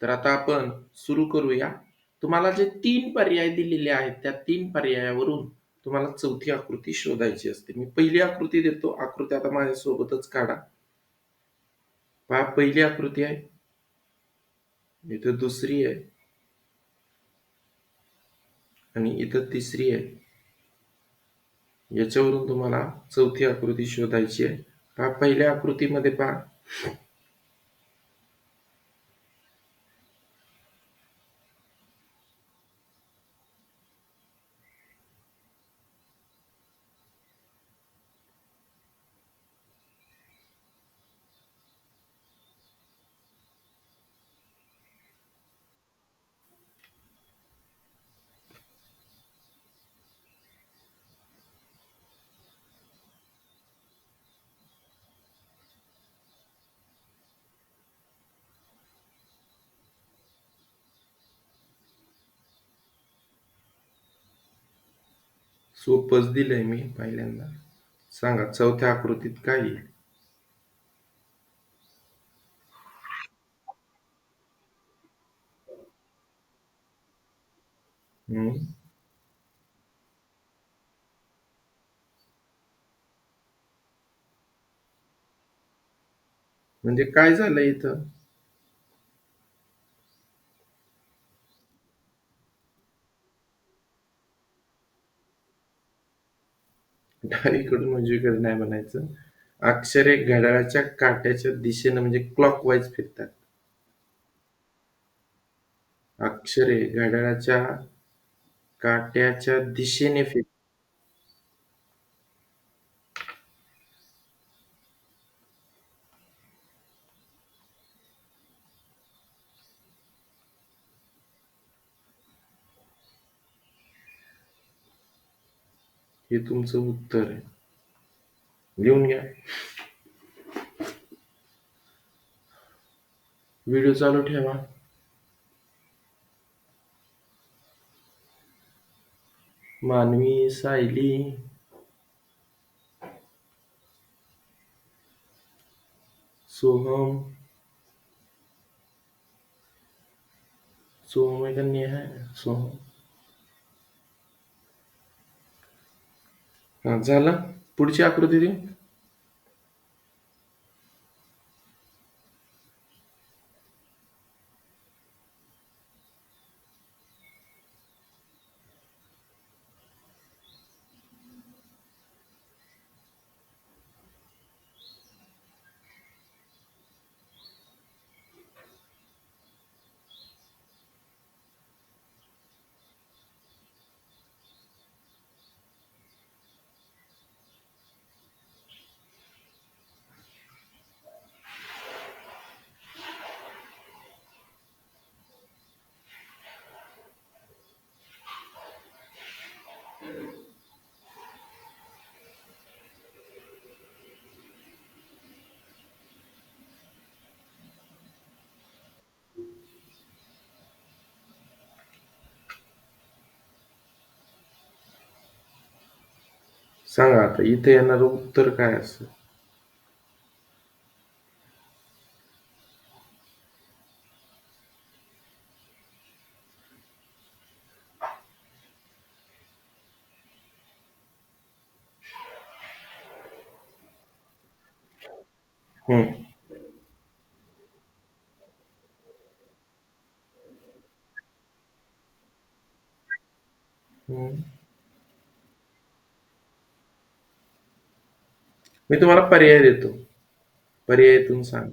तर आता आपण सुरू करूया. तुम्हाला जे 3 पर्याय दिलेले आहेत, त्या 3 पर्यायावरून तुम्हाला चौथी आकृती शोधायची असते. मी पहिली आकृती देतो. आकृती आता माझ्यासोबतच काढा. पहा पहिली आकृती आहे. इथं दुसरी आहे आणि इथं तिसरी आहे. याच्यावरून तुम्हाला चौथी आकृती शोधायची आहे. पहा पहिल्या आकृतीमध्ये पहा. सोपंच दिलंय मी पहिल्यांदा. सांगा चौथ्या आकृतीत काय येईल? हम्म. म्हणजे काय झालं इथं? डावीकडून उजवीकडे नाही म्हणायचं. अक्षरे घड्याळाच्या काट्याच्या दिशेनं म्हणजे क्लॉकवाईज फिरतात. अक्षरे घड्याळाच्या काट्याच्या दिशेने फिरतात. हे तुमचं उत्तर आहे. लिहून घ्या. व्हिडिओ चालू ठेवा. मानवी सायली, सोहम, सोहम आहे का नेहा आहे? सोहम. हा झालं. पुढची आकृती दे. सांगा आता इथे येणारं उत्तर काय असेल? हम्म. हम्म. मी तुम्हाला पर्याय देतो. पर्यायातून सांग.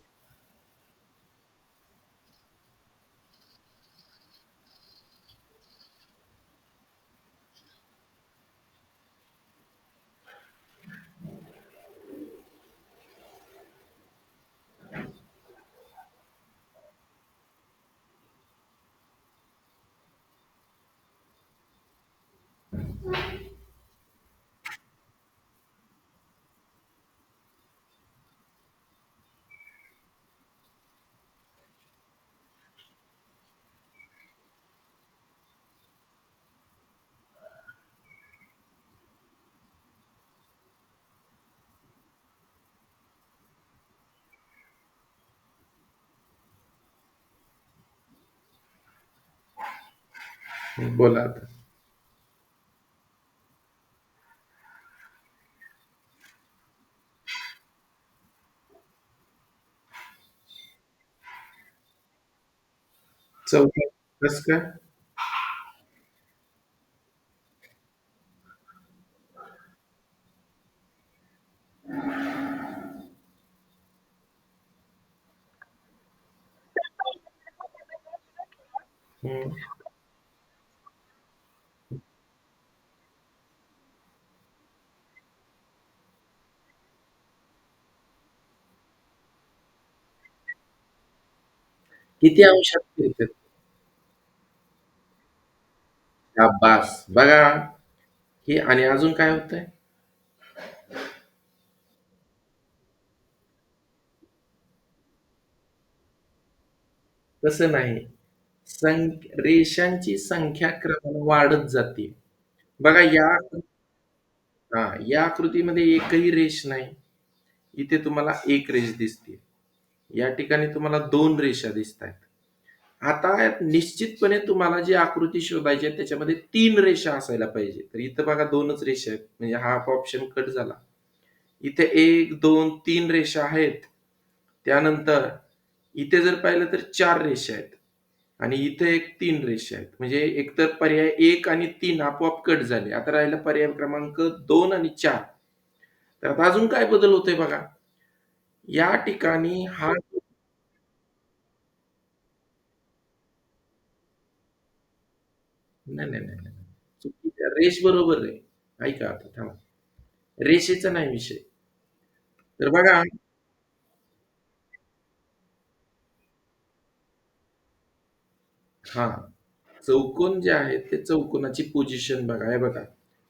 बोला आता. चौथा कस काय? हम्म. किती अंशात फिरतात? शाबास बघा. हे आणि अजून काय होतंय? तसं नाही. रेषांची संख्या क्रमाने वाढत जाते. बघा या आकृतीमध्ये एकही रेष नाही. इथे तुम्हाला एक रेष दिसते. या ठिकाणी तुम्हाला दोन रेषा दिसत आहेत. आता निश्चितपणे तुम्हाला जी आकृती शोधायची आहे त्याच्यामध्ये तीन रेषा असायला पाहिजे. तर इथं बघा दोनच रेषा आहेत. म्हणजे हा ऑप्शन कट झाला. इथे एक, दोन, तीन रेषा आहेत. त्यानंतर इथे जर पाहिलं तर चार रेषा आहेत. आणि इथे एक तीन रेषा आहेत. म्हणजे एकतर पर्याय एक आणि तीन आपोआप कट झाले. आता राहिला पर्याय क्रमांक दोन आणि चार. तर आता अजून काय बदल होतोय बघा. या ठिकाणी हा नाही, नाही, नाही, नाही. चुकीच्या रेष बरोबर आहे. ऐका आता थांबा. रेषेचा नाही विषय. तर बघा. हां. चौकोन जे आहेत ते चौकोनाची पोझिशन बघा. हे बघा.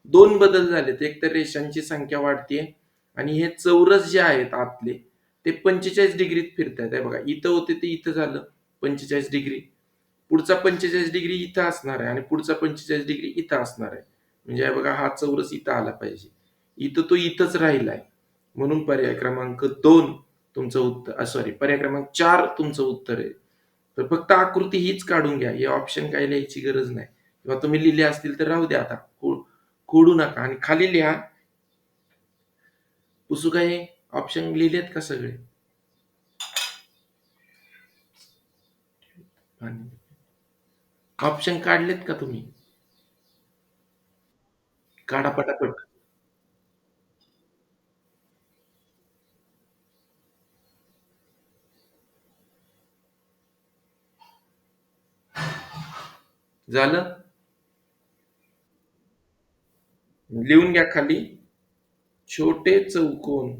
2 बदल झालेत. एक तर रेषांची संख्या वाढतीये आणि हे चौरस जे आहेत आतले ते 45 डिग्रीत फिरतायत. हे बघा. इथं होते ते इथं झालं 45 डिग्री. पुढचा 45 डिग्री इथं असणार आहे आणि पुढचा 45 डिग्री इथं असणार आहे. म्हणजे हे बघा हा चौरस इथं आला पाहिजे. इथं तो इथंच राहिलाय. म्हणून पर्याय क्रमांक 2 तुमचं उत्तर सॉरी पर्याय क्रमांक 4 तुमचं उत्तर आहे. तर फक्त आकृती हीच काढून घ्या. हे ऑप्शन काही लिहायची गरज नाही. किंवा तुम्ही लिहिले असतील तर राहू द्या आता. खोडू नका आणि खाली लिहा. पुसू काय ऑप्शन लिहिलेत का सगळे? ऑप्शन काढलेत का तुम्ही? काढा पटापट. झालं? लिहून घ्या खाली. छोटे चौकोन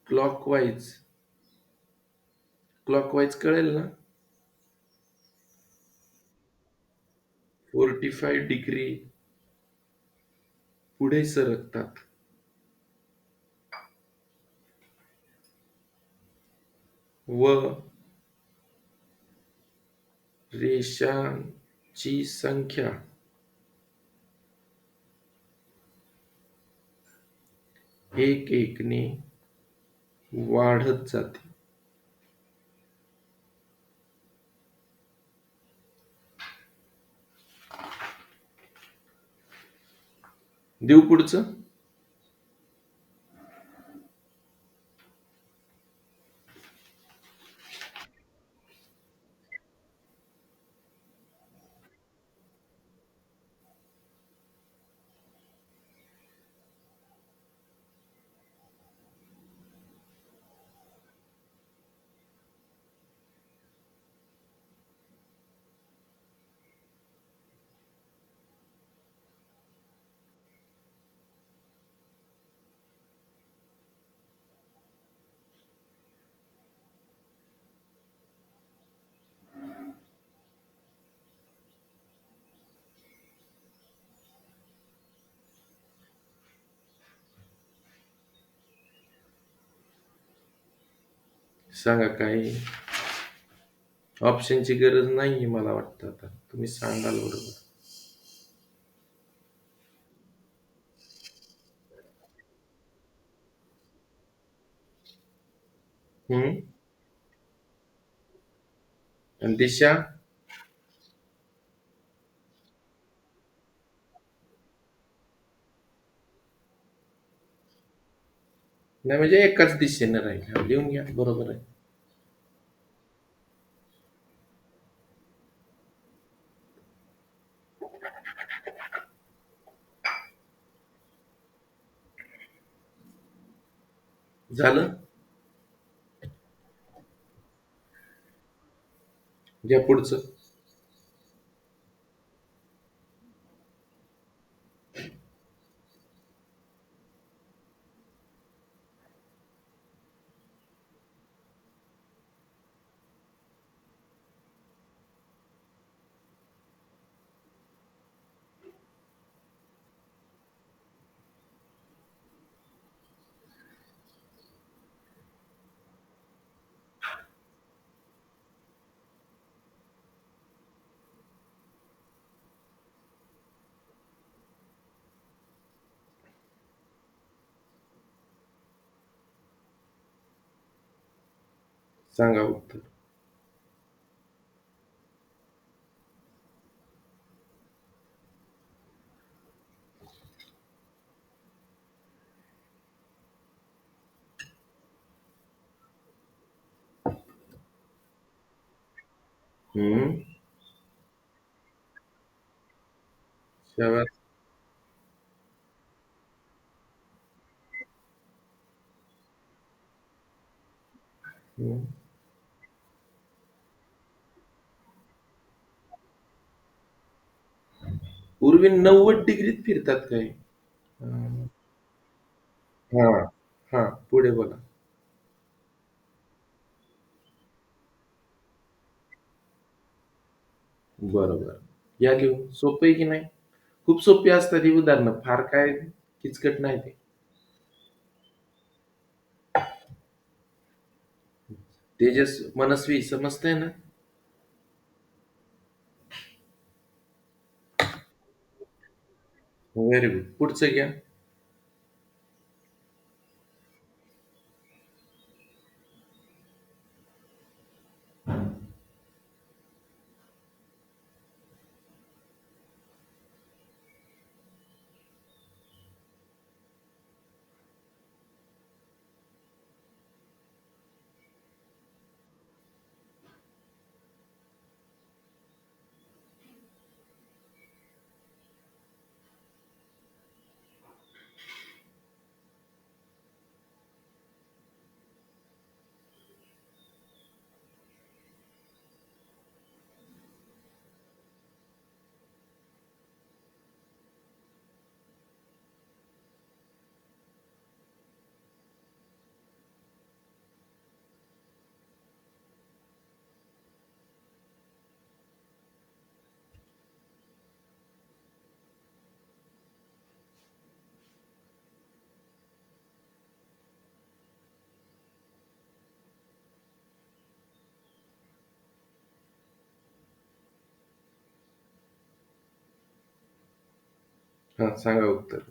क्लॉकवाईज क्लॉकवाईज कळेल ना? 45 डिग्री पुढे सरकतात व रेषांची संख्या एक एकने वाढत जाते. देऊ पुढचं. सांगा काय? ऑप्शनची गरज नाहीये मला वाटतं आता. तुम्ही सांगाल बरोबर. हम्म. आणि दिशा? नाही म्हणजे एकाच दिशेने राहील. हा, लिहून घ्या, बरोबर आहे. झालं. घ्या पुढचं. सांगा उत्तर. हम्म. शाबास. हम्म. पूर्वी 90 डिग्रीत फिरतात काय? अं, हा. हा, पुढे बोला. बरोबर. या घेऊन. सोपं आहे की नाही? खूप सोपी असतात ही उदाहरणं. फार काय किचकट नाही ते. तेजस, मनस्वी समजतंय ना? Very good. पुढचं घ्या. हा, सांगा उत्तर.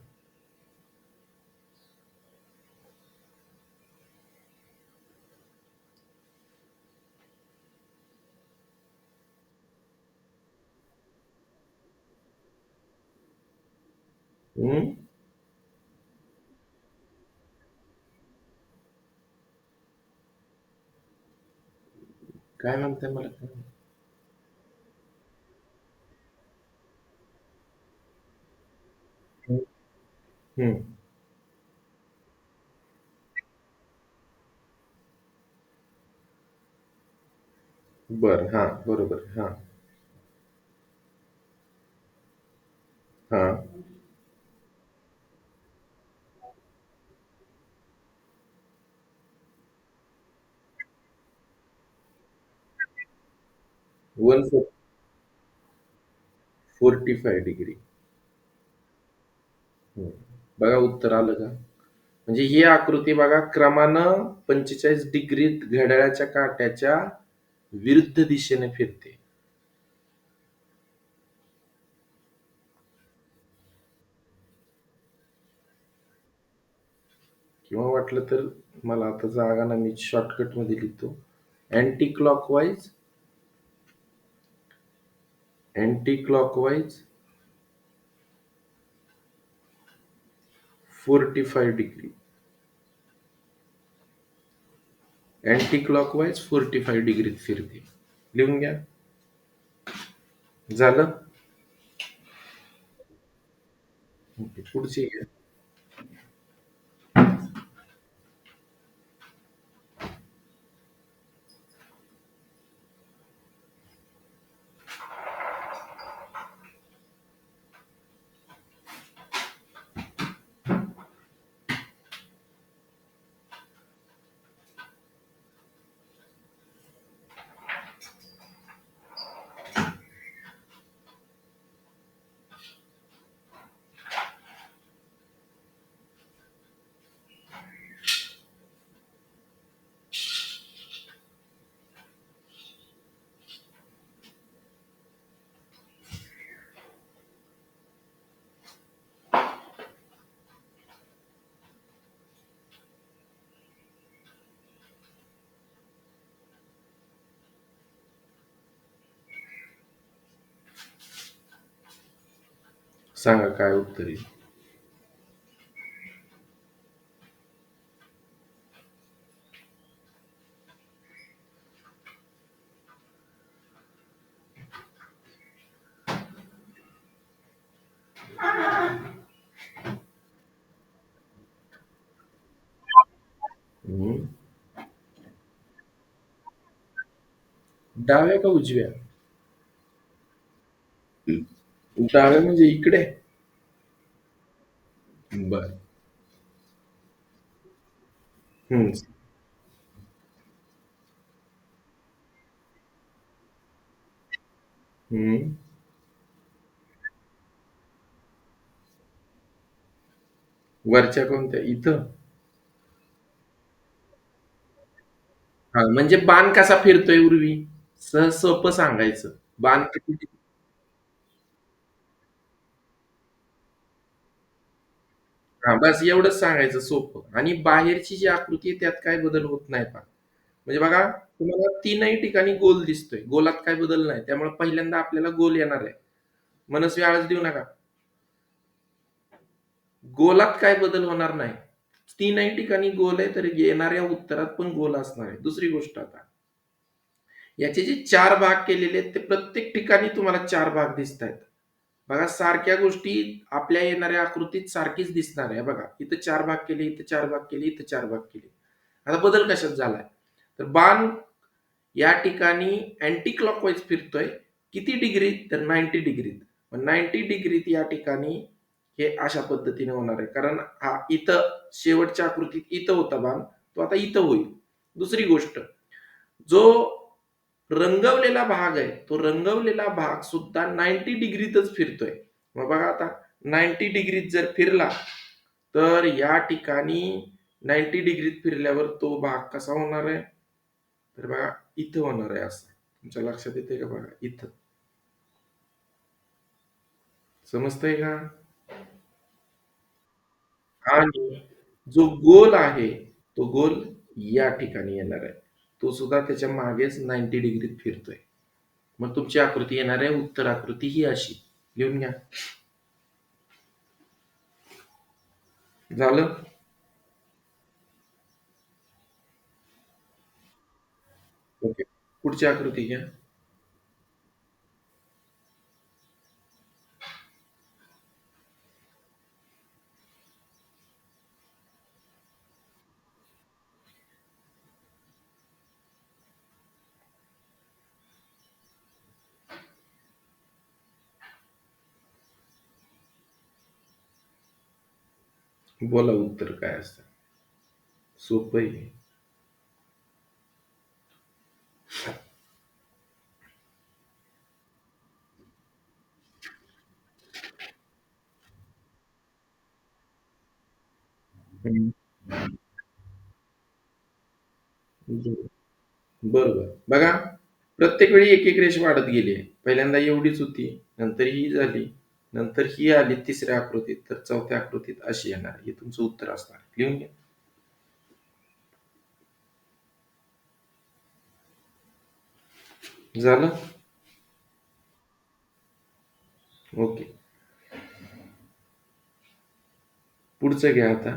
हम्म. काय म्हणताय मला काय? हम्म. हम्म. बरं. हा, बरोबर. हा. हा. 145 डिग्री. हम्म. बघा उत्तर आलं का? म्हणजे ही आकृती बघा, क्रमानं 45 डिग्रीत घड्याळाच्या काट्याच्या विरुद्ध दिशेने फिरते. किंवा वाटलं तर मला आता जागा ना, मी शॉर्टकटमध्ये लिहितो. Anti clockwise, anti clockwise 45 degree. Anti clockwise 45 डिग्रीत फिरते. लिहून घ्या. झालं? ओके, पुढची घ्या. सांगा काय उत्तर येईल. हम्म. डाव्या का उजव्या? डाव्या म्हणजे इकडे. बर. हम्म. हम्म. वरच्या कोणत्या? इथं. हा, म्हणजे बाण कसा फिरतोय उर्वी? सहज सोपं सांगायचं. बाण किती? हा, बस एवढंच सांगायचं सोपं. आणि बाहेरची जी आकृती आहे त्यात काय बदल होत नाही पहा. म्हणजे बघा, तुम्हाला तीनही ठिकाणी गोल दिसतोय. गोलात काय बदल नाही. त्यामुळे पहिल्यांदा आपल्याला गोल येणार आहे. मनस्वी आळस देऊ नका. गोलात काय बदल होणार नाही. तीनही ठिकाणी गोल आहे, तर येणाऱ्या उत्तरात पण गोल असणार आहे. दुसरी गोष्ट, आता याचे जे चार भाग केलेले आहेत ते प्रत्येक ठिकाणी तुम्हाला चार भाग दिसत आहेत. बघा, सारख्या गोष्टी आपल्या येणाऱ्या आकृतीत सारखीच दिसणार आहे. बघा, इथं चार भाग केले, इथं चार भाग केले, इथं चार भाग केले. आता बदल कशात झालाय? तर बाण या ठिकाणी अँटी क्लॉकवाईज फिरतोय. किती डिग्रीत? तर 90 डिग्रीत. 90 डिग्रीत या ठिकाणी हे अशा पद्धतीने होणार आहे. कारण हा इथं शेवटच्या आकृतीत इथं होता बाण, तो आता इथं होईल. दुसरी गोष्ट, जो रंगवलेला भाग आहे, तो रंगवलेला भाग सुद्धा 90 डिग्रीतच फिरतोय. मग बघा आता, 90 डिग्रीत जर फिरला, तर या ठिकाणी 90 डिग्रीत फिरल्यावर तो भाग कसा होणार आहे? तर बघा, इथं होणार आहे असं. तुमच्या लक्षात येते का? बघा इथं. समजतंय का? आणि जो गोल आहे, तो गोल या ठिकाणी येणार आहे. तो सुद्धा त्याच्या मागेच 90 डिग्रीत फिरतोय. मग तुमची आकृती येणार आहे, उत्तर आकृती ही अशी. लिहून घ्या. झालं? ओके. पुढची आकृती घ्या. बोला उत्तर काय असतं. सोपं आहे. हम्म. बरोबर. बघा, प्रत्येक वेळी एक एक रेष वाढत गेली आहे. पहिल्यांदा एवढीच होती, नंतर ही झाली, नंतर ही आली तिसऱ्या आकृतीत, तर चौथ्या आकृतीत अशी येणार. हे तुमचं उत्तर असणार. लिहून घ्या. झालं? ओके. पुढचं घ्या आता.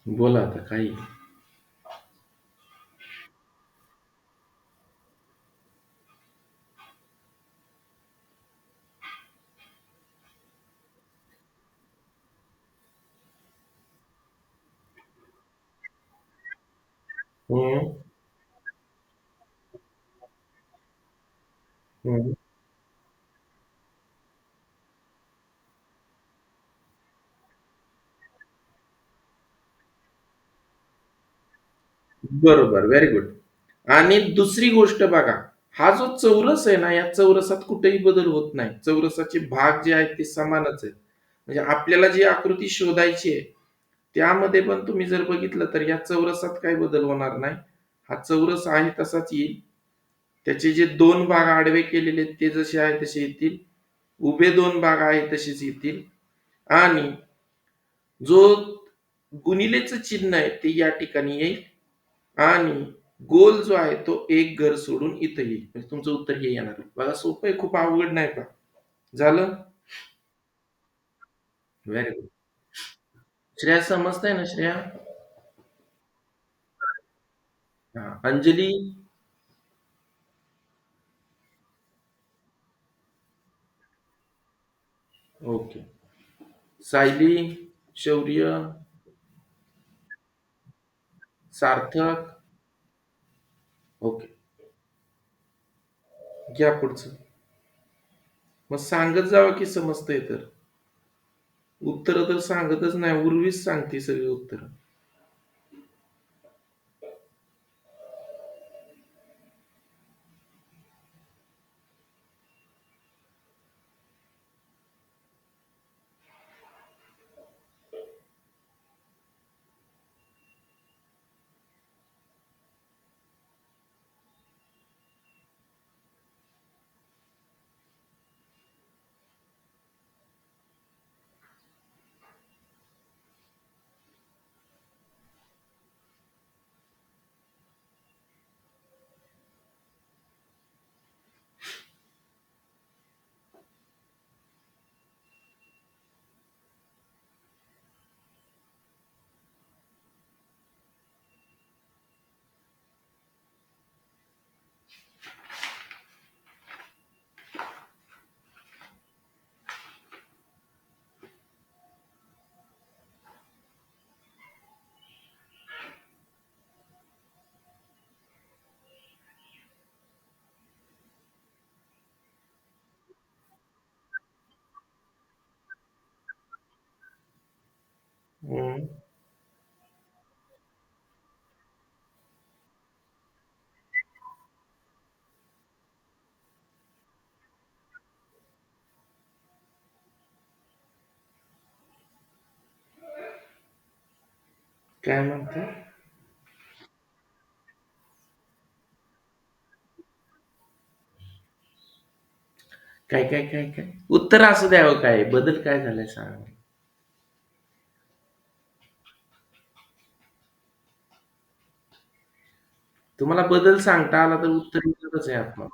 बोला आता काही. हम्म. हम्म. बरोबर, व्हेरी गुड. आणि दुसरी गोष्ट बघा, हा जो चौरस आहे ना, या चौरसात कुठेही बदल होत नाही. चौरसाचे भाग जे आहेत ते समानच आहेत. म्हणजे आपल्याला जी आकृती शोधायची आहे, त्यामध्ये पण तुम्ही जर बघितलं तर या चौरसात काही बदल होणार नाही. हा चौरस आहे तसाच येईल. त्याचे जे दोन भाग आडवे केलेले आहेत ते जसे आहे तसे येतील. उभे दोन भाग आहेत तसेच येतील. आणि जो गुणिलेचं चिन्ह आहे ते या ठिकाणी येईल. आणि गोल जो आहे तो एक घर सोडून इथं येईल. म्हणजे तुमचं उत्तर हे येणार आहे. बघा सोपं आहे, खूप अवघड नाही का? झालं? Very good. श्रेया समजतंय ना श्रेया? हा. अंजली. ओके. सायली, शौर्य, सार्थक. ओके. घ्या पुढचं. मग सांगत जावं की समजतंय तर. उत्तर तर सांगतच नाही, उर्वीच सांगते सगळी उत्तर. हम्म. काय म्हणते? काय, काय, काय, काय? उत्तर असू द्यावं काय? बदल काय झालाय सांगा मला? तुम्हाला बदल सांगता आला तर उत्तर येतच आहे आपलं.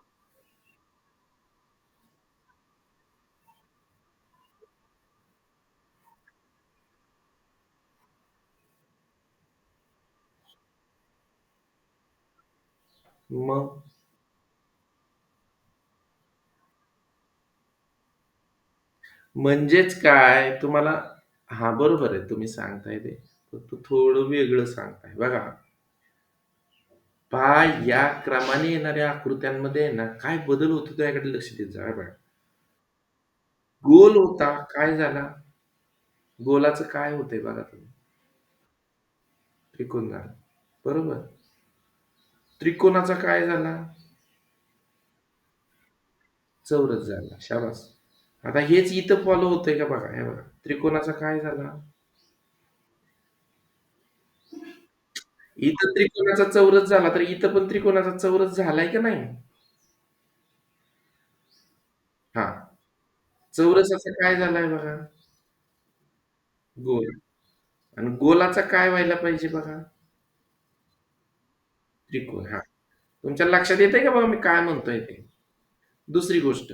मग म्हणजेच काय तुम्हाला हां, बरोबर आहे तुम्ही सांगताय ते. फक्त थोडं वेगळं सांगताय. बघा, पहा या क्रमाने येणाऱ्या आकृत्यांमध्ये आहे ना, काय बदल होतो त्याकडे लक्ष देत जा. हे बघा. गोल होता, काय झाला? गोलाचं काय होतंय बघा तुम्ही. त्रिकोण झाला. बरोबर. त्रिकोणाचा काय झाला? चौरस झाला. शाबास. आता हेच इथं फॉलो होतंय का बघा. हे बघा. त्रिकोणाचा काय झाला? इथं त्रिकोणाचा चौरस झाला, तर इथं पण त्रिकोणाचा चौरस झालाय का नाही? हां. चौरसाचा काय झालाय बघा? गोल. आणि गोलाचा काय व्हायला पाहिजे बघा? त्रिकोण. हां. तुमच्या लक्षात येतंय का बघा मी काय म्हणतोय ते? दुसरी गोष्ट,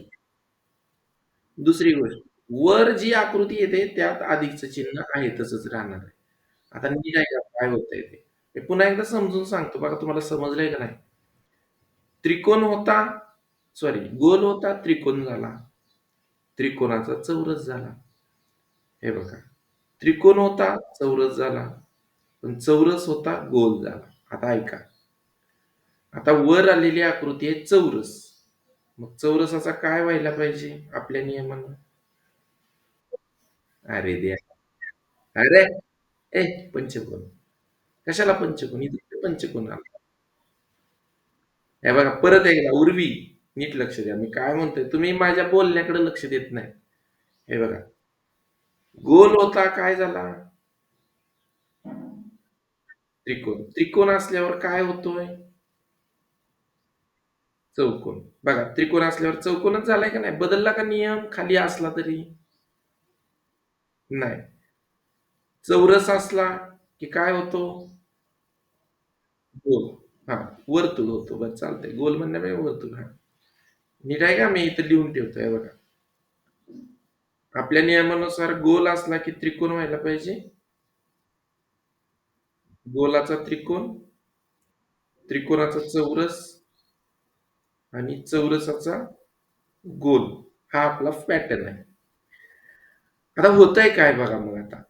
दुसरी गोष्ट. वर जी आकृती येते त्यात अधिकचं चिन्ह आहे तसंच राहणार आहे. आता नीट ऐका काय होतंय ते. मी पुन्हा एकदा समजून सांगतो बघा तुम्हाला समजलंय का नाही? त्रिकोण होता, सॉरी गोल होता, त्रिकोण झाला. त्रिकोणाचा चौरस झाला. हे बघा. त्रिकोण होता, चौरस झाला. पण चौरस होता, गोल झाला. आता ऐका. आता वर आलेली आकृती आहे चौरस. मग चौरसाचा काय व्हायला पाहिजे आपल्या नियमानं? अरे देवा! अरे! ए पंचकोन. कशाला पंचकोन? इथे कुठे पंचकोन आला? हे बघा परत एकदा उर्वी, नीट लक्ष द्या. मी काय म्हणतोय, तुम्ही माझ्या बोलण्याकडे लक्ष देत नाही. हे बघा, गोल होता काय झाला? त्रिकोण. त्रिकोण असल्यावर काय होतोय? चौकोन. बघा त्रिकोण असल्यावर चौकोनच झालाय का नाही? बदलला का नियम खाली असला तरी? नाही. चौरस असला की काय होतो? गोल. हां, वर्तुळ होतो. बरं चालतंय. गोल म्हणण्यापेक्षा वर्तुळ. हां. नीट आहे का? मी इथं लिहून ठेवतोय हे बघा. आपल्या नियमानुसार गोल असला की त्रिकोण व्हायला पाहिजे. गोलाचा त्रिकोण, त्रिकोणाचा चौरस आणि चौरसाचा गोल. हा आपला पॅटर्न आहे. आता होतंय काय बघा मग आता.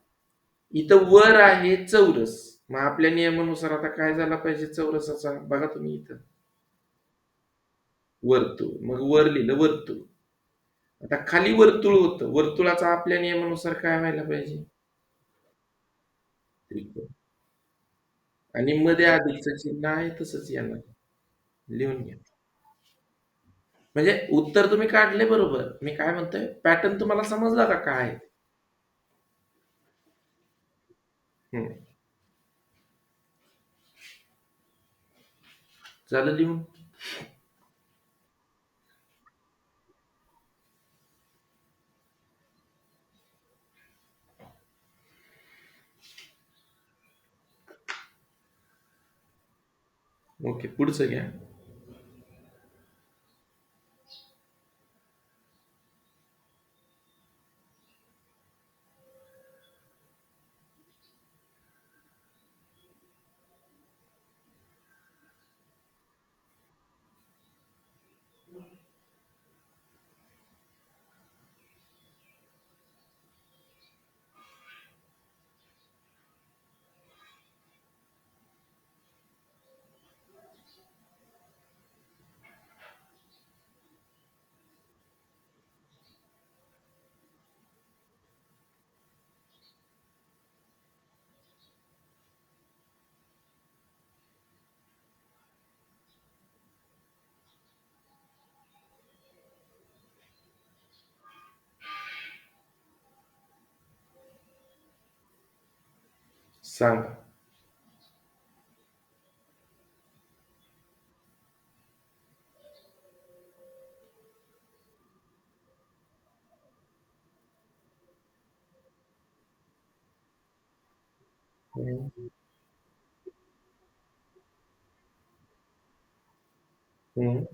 इथं वर आहे चौरस. मग आपल्या नियमानुसार आता काय झाला पाहिजे चौरसाचा? बघा तुम्ही इथं. वर्तुळ. मग वर लिहिलं वर्तुळ. आता खाली वर्तुळ होतं. वर्तुळाचा आपल्या नियमानुसार काय व्हायला पाहिजे? त्रिकोण. आणि मध्ये अधिकचं चिन्ह आहे तसंच येणार. लिहून घ्या. म्हणजे उत्तर तुम्ही काढले बरोबर. मी काय म्हणतोय, पॅटर्न तुम्हाला समजला का काय आहे? हं. झालं लिहून? ओके. पुढचं घ्या. सांगा. हं, हं.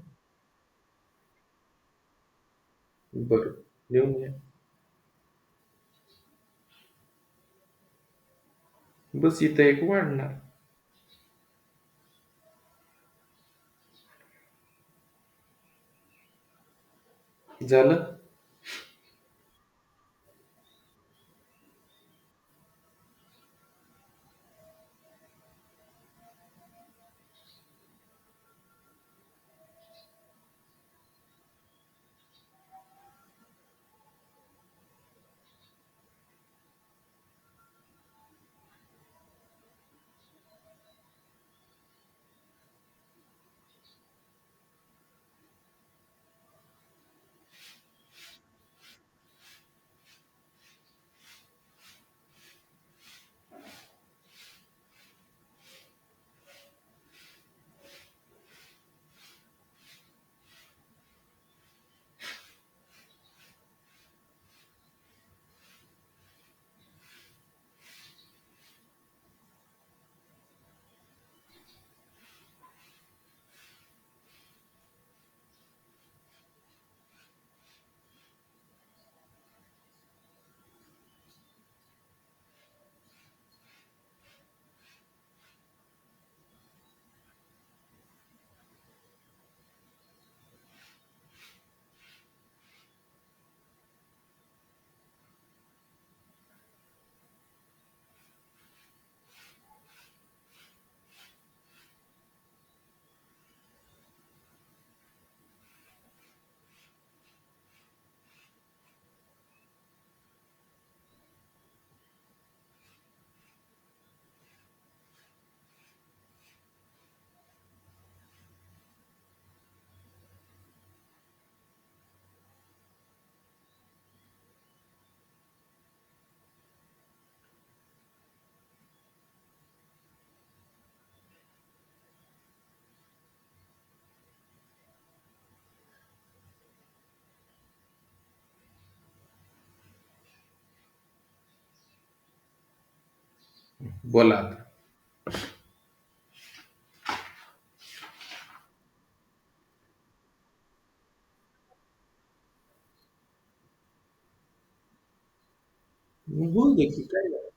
बरं. लिहून घ्या. बस इथं एक वाढणार. झालं? बोला आता. बोल दे की काय झालं?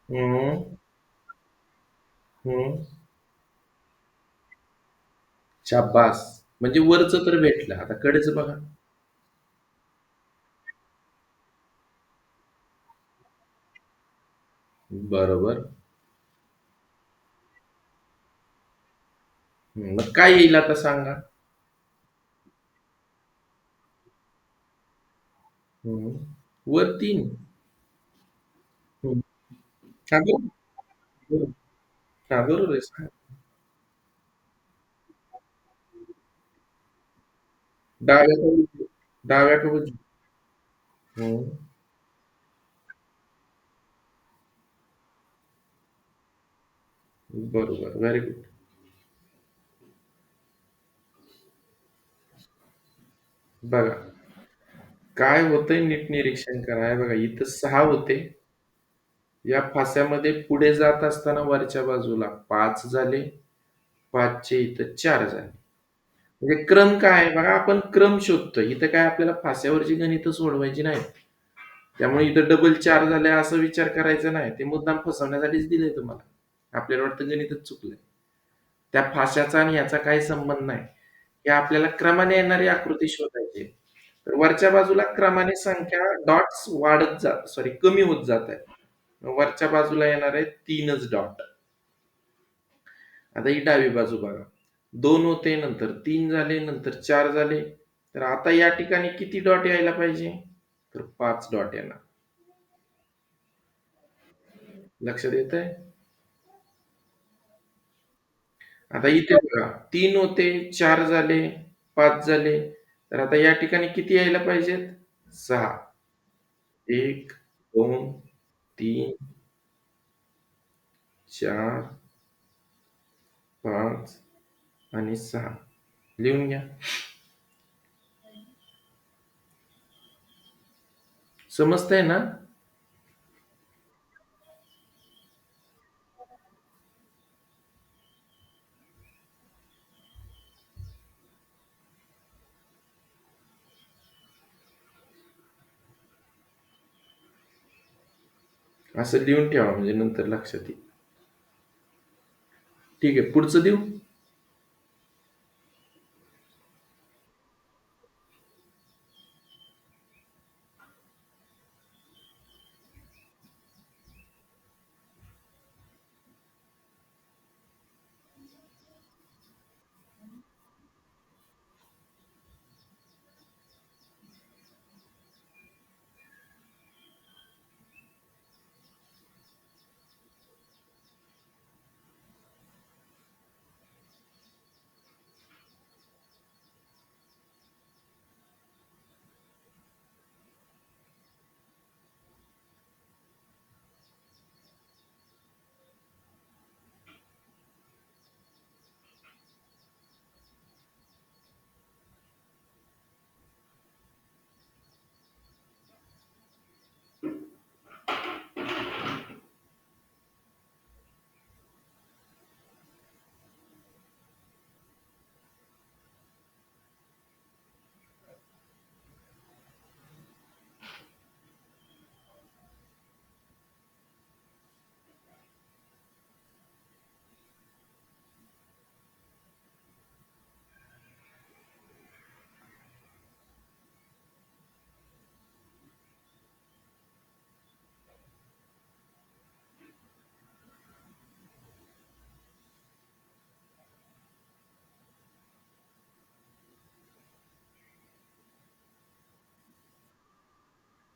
हं, हं. शाब्बास! म्हणजे वरचं तर भेटलं. आता कडेचं बघा. बरोबर. मग काय येईल आता सांगा? हं. वर 3. हं. हां, बरोबर. बरोबर. हां, बरोबर आहे. सांगा. डाव्या का उजव्या? डाव्या का उजव्या? हं. बरोबर. Very good. बघा, काय होतंय नीट निरीक्षण करा. हे बघा इथं 6 होते. या फास्यामध्ये पुढे जात असताना वरच्या बाजूला 5 झाले. 5 चे इथं 4 झाले. म्हणजे क्रम काय आहे बघा, आपण क्रम शोधतोय. इथं काय आपल्याला फास्यावरची गणितं सोडवायची नाहीत. त्यामुळे इथं डबल 4 झाले असा विचार करायचा नाही. ते मुद्दाम फसवण्यासाठीच दिलंय तुम्हाला. आपल्याला वाटतं गणितच चुकलंय. त्या फाश्याचा आणि ह्याचा काही संबंध नाही. हे आपल्याला क्रमाने येणारी आकृती शोधायची आहे. तर वरच्या बाजूला क्रमाने संख्या डॉट्स वाढत जात सॉरी कमी होत जात आहे. वरच्या बाजूला येणार आहे 3च डॉट. आता ही डावी बाजू बघा. 2 होते, नंतर 3 झाले, नंतर 4 झाले. तर आता या ठिकाणी किती डॉट यायला पाहिजे? तर 5 डॉट येणार. लक्षात येतंय? आता इथे बघा 3 होते, 4 झाले, 5 झाले. तर आता या ठिकाणी किती यायला पाहिजेत? 6. 1, 2, 3, 4, 5 आणि 6 लिहून घ्या. समजतंय ना? असं लिहून ठेवा म्हणजे नंतर लक्षात येईल. ठीक आहे, पुढचं देऊ?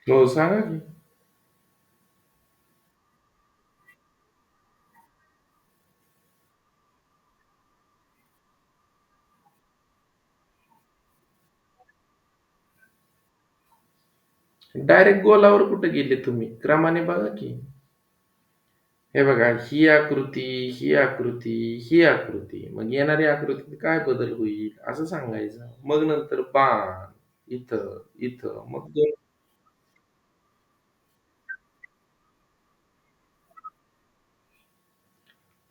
हो, सांगा की. डायरेक्ट गोलावर कुठे गेले तुम्ही? क्रमाने बघा की. हे बघा, ही आकृती, ही आकृती, ही आकृती. मग येणाऱ्या आकृतीत काय बदल होईल असं सांगायचं. मग नंतर बाण इथं, इथं. मग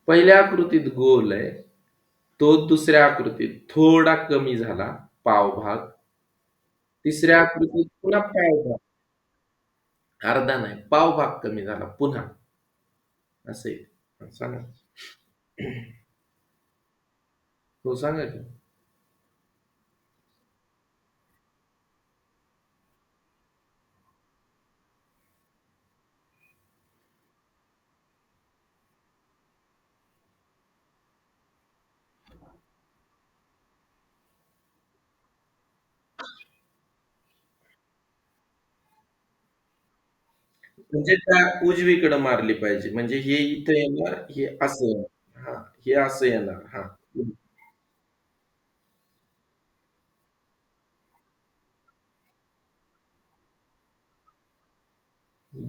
पहिल्या आकृतीत गोल आहे. तो दुसऱ्या आकृतीत थोडा कमी झाला, पावभाग. तिसऱ्या आकृतीत पुन्हा पावभाग. अर्धा नाही, पावभाग कमी झाला पुन्हा. असं आहे. सांगा. हो, सांगा की. म्हणजे त्या उजवीकडे मारली पाहिजे. म्हणजे हे इथं येणार, हे असं येणार. हां, हे असं येणार. हां.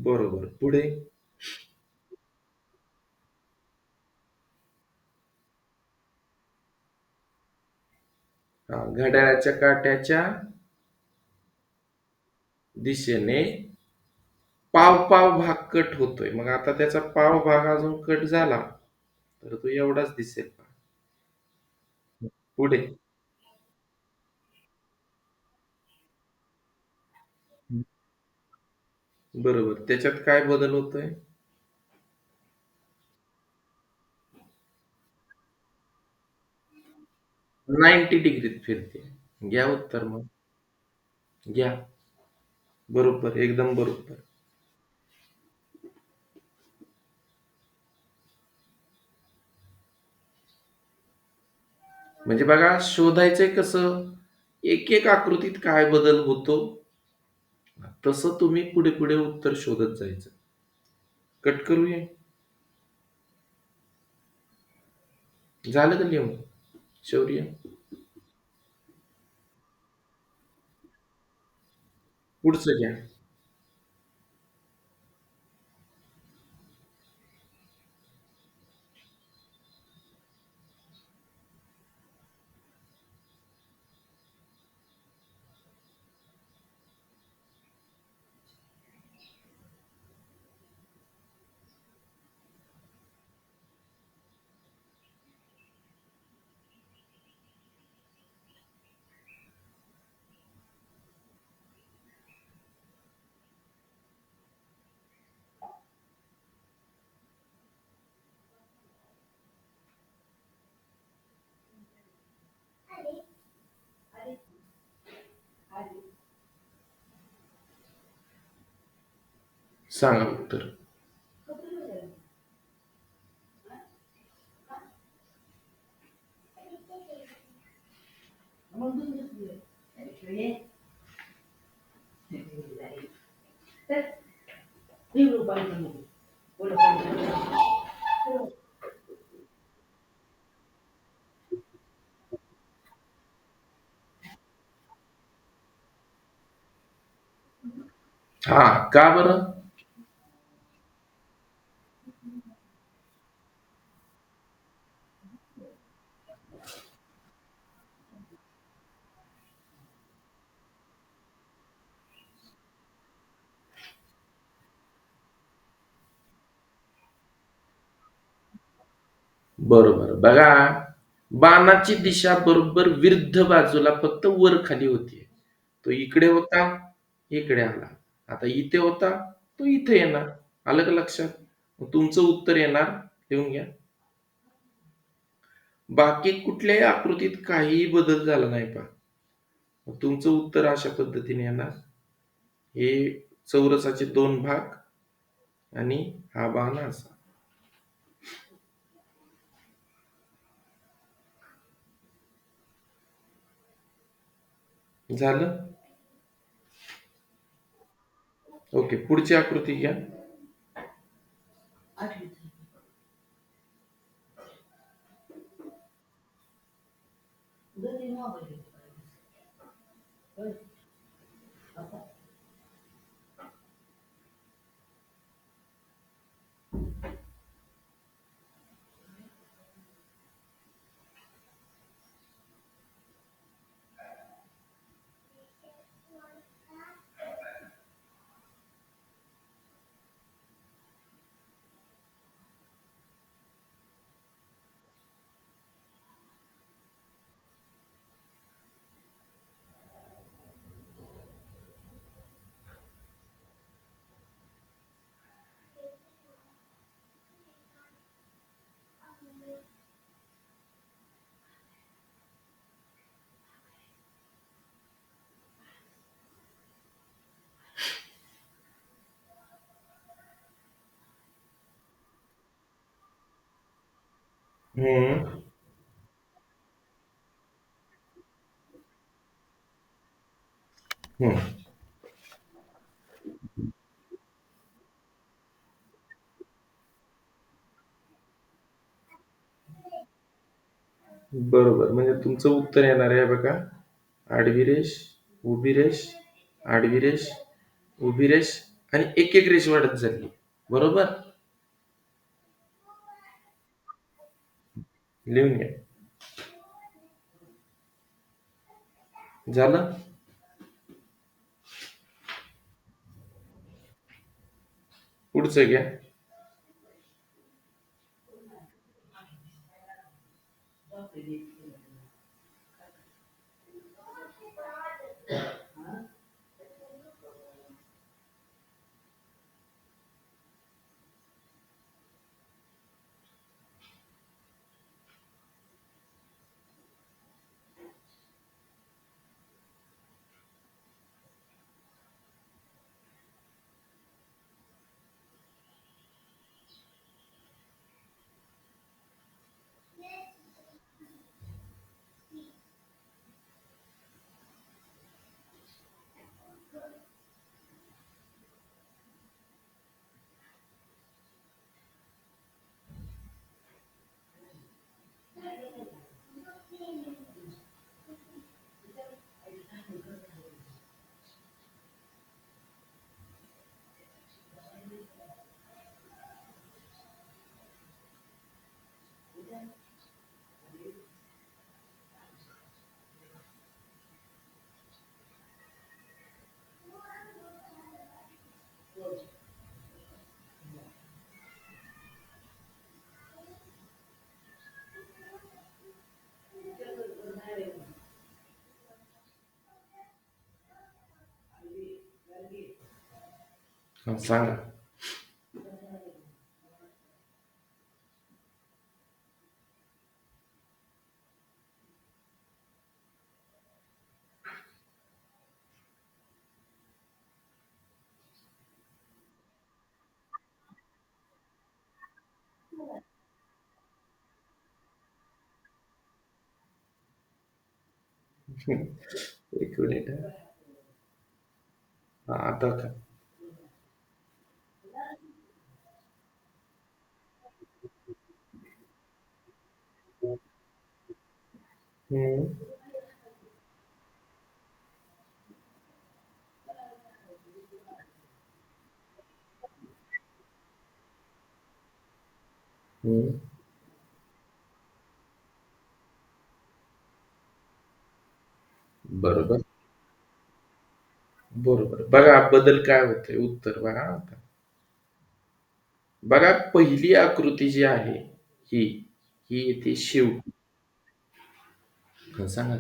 बरोबर. पुढे घड्याळाच्या काट्याच्या दिशेने पाव-पाव भाग कट होतोय. मग आता त्याचा पाव भाग अजून कट झाला, तर तो एवढाच दिसेल. पुढे. बरोबर. त्याच्यात काय बदल होतोय? 90 डिग्रीत फिरते. घ्या उत्तर मग. घ्या. बरोबर, एकदम बरोबर. म्हणजे बघा, शोधायचंय कसं? एक-एक आकृतीत काय बदल होतो, तसं तुम्ही पुढे-पुढे उत्तर शोधत जायचं. कट करूया. झालं का लिहून? शौर्य, पुढचं घ्या. सांगा उत्तर. हा, का बरं? बरोबर. बघा, बाणाची दिशा बरोबर विरुद्ध बाजूला फक्त वर खाली होती. तो इकडे होता, इकडे आला. आता इथे होता, तो इथे येणार. आलं का लक्षात? मग तुमचं उत्तर येणार, लिहून घ्या. बाकी कुठल्याही आकृतीत काहीही बदल झाला नाही पहा. मग तुमचं उत्तर अशा पद्धतीने येणार. हे चौरसाचे दोन भाग आणि हा बाण असा. झालं? ओके, पुढची आकृती घ्या. हम्म. हम्म. बरोबर. म्हणजे तुमचं उत्तर येणार आहे बघा. आडवी रेष, उभी रेष, आडवी रेष, उभी रेष आणि एक एक रेष वाढत चालली. बरोबर? लिहून घ्या. झालं? पुढचं घ्या. हा, सांगा. एक मिनिट हा. आता का? हम्म. हम्म. बरोबर. बरोबर. बघा बदल काय होतोय, उत्तर बघा आता. बघा पहिली आकृती जी आहे ही ही येते शेवटी. सांगा.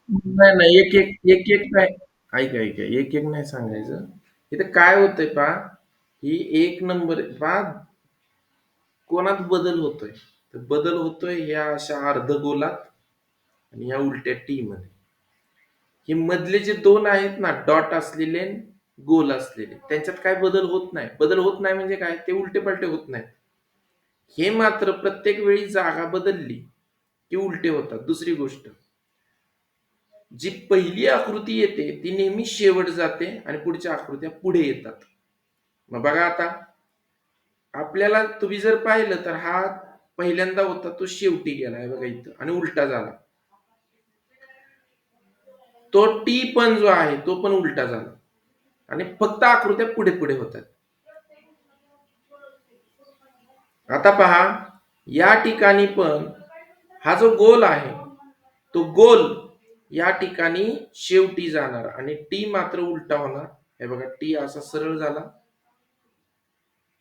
नाही नाही, एक एक एक एक नाही. ऐका ऐका, एक एक नाही सांगायचं. इथं काय होतंय पहा, ही एक नंबर पहा, कोणात बदल होतोय. तर बदल होतोय ह्या अशा अर्धगोलात आणि ह्या उलट्या टी मध्ये. हे मधले जे दोन आहेत ना, डॉट असलेले गोल असलेले, त्यांच्यात काय बदल होत नाही. बदल होत नाही म्हणजे काय, ते उलटे पलटे होत नाहीत. हे मात्र प्रत्येक वेळी जागा बदलली की उलटे होतात. दुसरी गोष्ट, जी पहिली आकृती येते ती नेहमी शेवट जाते आणि पुढच्या आकृत्या पुढे येतात. मग बघा आता, आपल्याला तुम्ही जर पाहिलं तर हा पहिल्यांदा होता तो शेवटी गेलाय बघा इथं आणि उलटा झाला. तो टी पण जो आहे तो पण उलटा झाला आणि फक्त आकृत्या पुढे पुढे होतात. आता पहा, या ठिकाणी पण हा जो गोल आहे तो गोल या ठिकाणी शेवटी जाणार आणि टी मात्र उलटा होणार. हे बघा, टी असा सरळ झाला.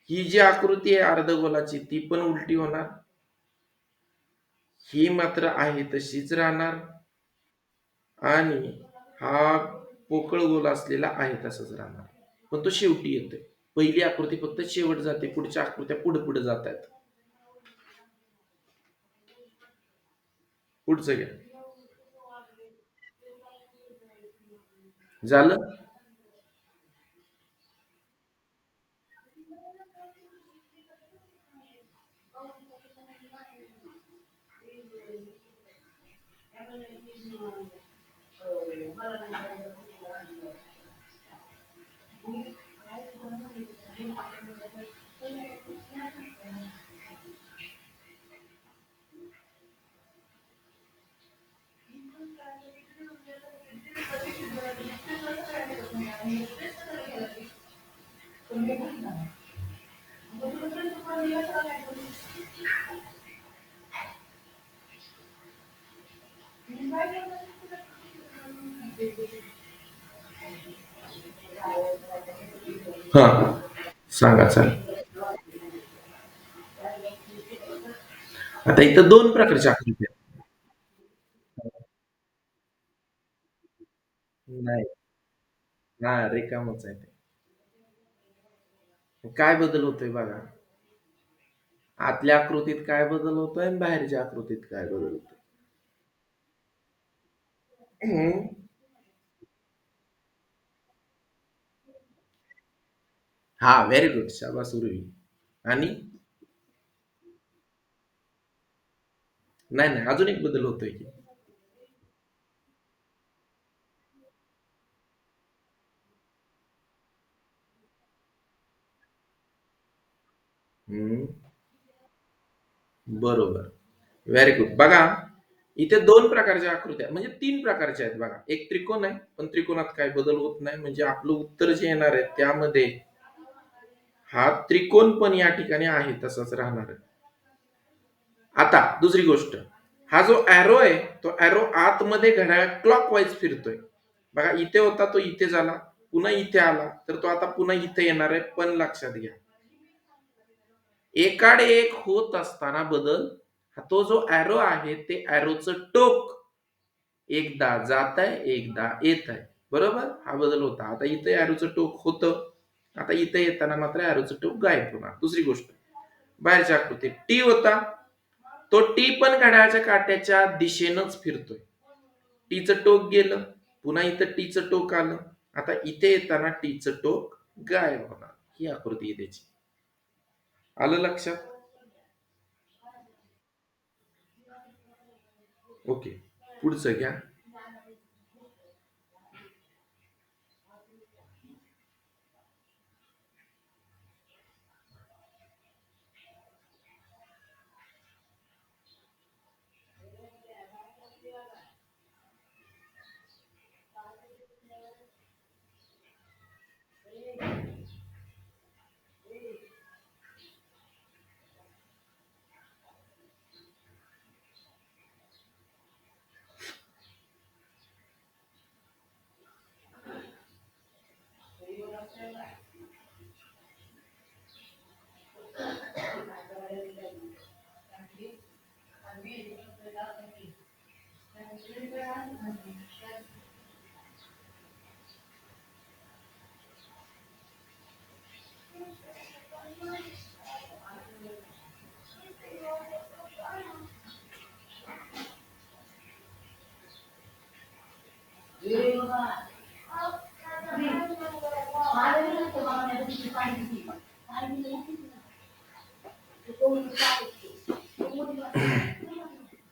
ही जी आकृती आहे अर्धगोलाची ती पण उलटी होणार. ही मात्र आहे तशीच राहणार आणि हा पोकळ गोल असलेला आहे तसाच राहणार. पण तो शेवटी येतोय. पहिली आकृती फक्त शेवट जाते, पुढच्या आकृत्या पुढे पुढे जात आहेत. पुढचं घ्या. झालं. हा, सांगा चालेल. आता इथं दोन प्रकारच्या आकृती आहेत. नाही. हा, रिकामच आहे ते. काय बदल होतोय बघा. आतल्या आकृतीत काय बदल होतोय आणि बाहेरच्या आकृतीत काय बदल होतोय. हम्म. हा, व्हेरी गुड, शाबास उर्वी. आणि नाही नाही, अजून एक बदल होतोय की. हम्म. बरोबर. Very good. बघा, इथे दोन प्रकारच्या आकृत्या म्हणजे तीन प्रकारच्या आहेत बघा. एक त्रिकोण आहे, पण त्रिकोणात काय बदल होत नाही. म्हणजे आपलं उत्तर जे येणार आहे त्यामध्ये हा त्रिकोण पण या ठिकाणी आहे तसाच राहणार आहे. आता दुसरी गोष्ट, हा जो एरो आहे तो एरो आतमध्ये घड्याळ क्लॉकवाईज फिरतोय. बघा, इथे होता तो इथे झाला, पुन्हा इथे आला तर तो आता पुन्हा इथे येणार आहे. पण लक्षात घ्या, एकाडे एक होत असताना बदल, तो जो एरो आहे ते एरोचं टोक एकदा जात आहे एकदा येत आहे. बरोबर, हा बदल होता. आता इथे एरोचं टोक होतं, आता इथे येताना मात्र एरोचं टोक गायब होणार. दुसरी गोष्ट, बाहेरच्या आकृतीत टी होता, तो टी पण घड्याळाच्या काट्याच्या दिशेनंच फिरतोय. टीचं टोक गेलं, पुन्हा इथं टीचं टोक आलं. आता इथे येताना टीचं टोक गायब होणार. ही आकृती आहे त्याची. आलं लक्षात? ओके. पुढचं घ्या.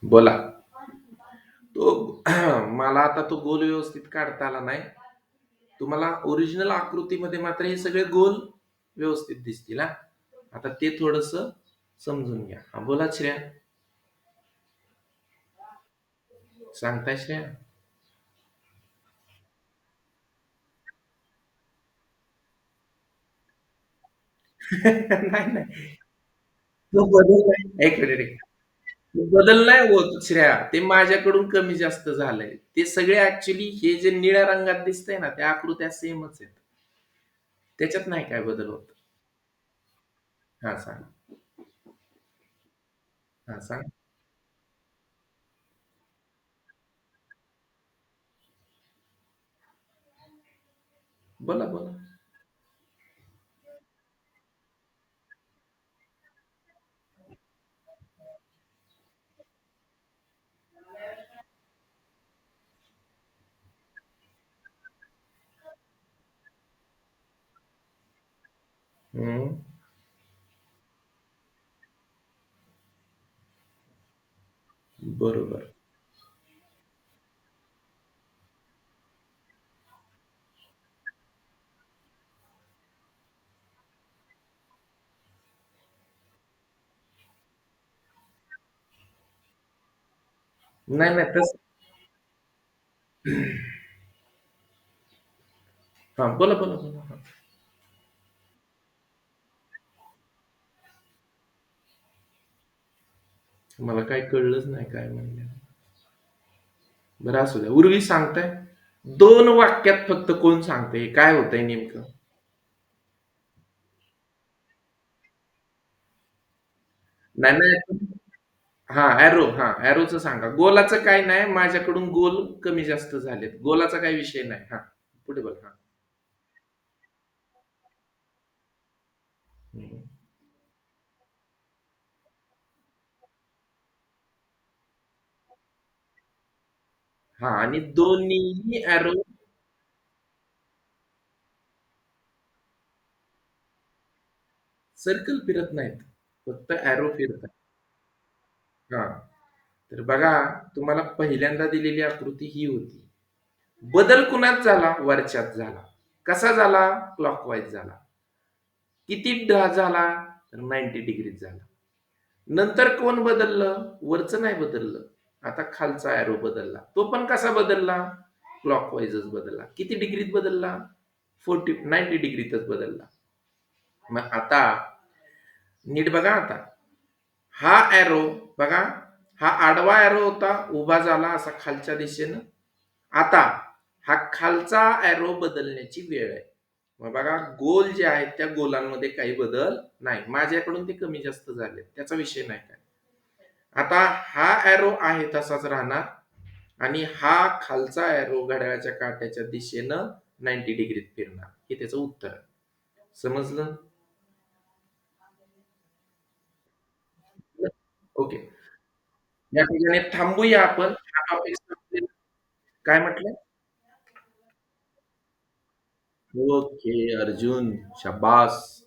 बोला. तो मला आता तो गोल व्यवस्थित काढता आला नाही. तुम्हाला ओरिजिनल आकृतीमध्ये मात्र हे सगळे गोल व्यवस्थित दिसतील हा. आता ते थोडस समजून घ्या. हा, बोला श्रेया. सांगताय श्रेया? नाही नाही, तो बदल नाही. एक मिनिट एक. तो बदल नाही होत श्रेया, ते माझ्याकडून कमी जास्त झालंय. ते सगळे ऍक्च्युली हे जे निळ्या रंगात दिसतंय ना, त्या आकृत्या सेमच आहेत. त्याच्यात नाही काय बदल होत. हा सांग. हा सांग. बोला बोला. हम्म. बरोबर. नाही नाही तस. हा बोला बोला बोला. हा. मला काय कळलंच नाही काय म्हणलं. बरं असू द्या. उर्वी सांगताय. दोन वाक्यात फक्त कोण सांगतंय काय होतंय नेमकं? नाही नाही. हा ऍरो, हा ऍरोचं सांगा. गोलाचं काय नाही, माझ्याकडून गोल कमी जास्त झालेत. गोलाचा काही विषय नाही. हा पुढे बोला. हा. हम्म. हा आणि दोन्हीही ऍरो सर्कल फिरत नाहीत, फक्त ऍरो फिरतात. हा. तर बघा, तुम्हाला पहिल्यांदा दिलेली आकृती ही होती. बदल कुणात झाला? वरच्यात झाला. कसा झाला? क्लॉकवाईज झाला. किती झाला? तर 90 डिग्रीत झाला. नंतर कोण बदललं? वरचं नाही बदललं. आता खालचा ॲरो बदलला. तो पण कसा बदलला? क्लॉकवाईजच बदलला. किती डिग्रीत बदलला? 90 डिग्रीतच बदलला. मग आता नीट बघा आता. हा ॲरो बघा, हा आडवा ॲरो होता, उभा झाला असा खालच्या दिशेनं. आता हा खालचा ॲरो बदलण्याची वेळ आहे. मग बघा, गोल जे आहेत त्या गोलांमध्ये काही बदल नाही. माझ्याकडून ते कमी जास्त झाले, त्याचा विषय नाही काय. आता हा ॲरो आहे तसाच राहणार आणि हा खालचा ॲरो घड्याळाच्या काट्याच्या दिशेनं 90 डिग्रीत फिरणार. हे त्याचं उत्तर आहे. समजलं? ओके. या ठिकाणी थांबूया आपण. हा टॉपिक संपलेला. काय म्हटलं? ओके अर्जुन, शाब्बास.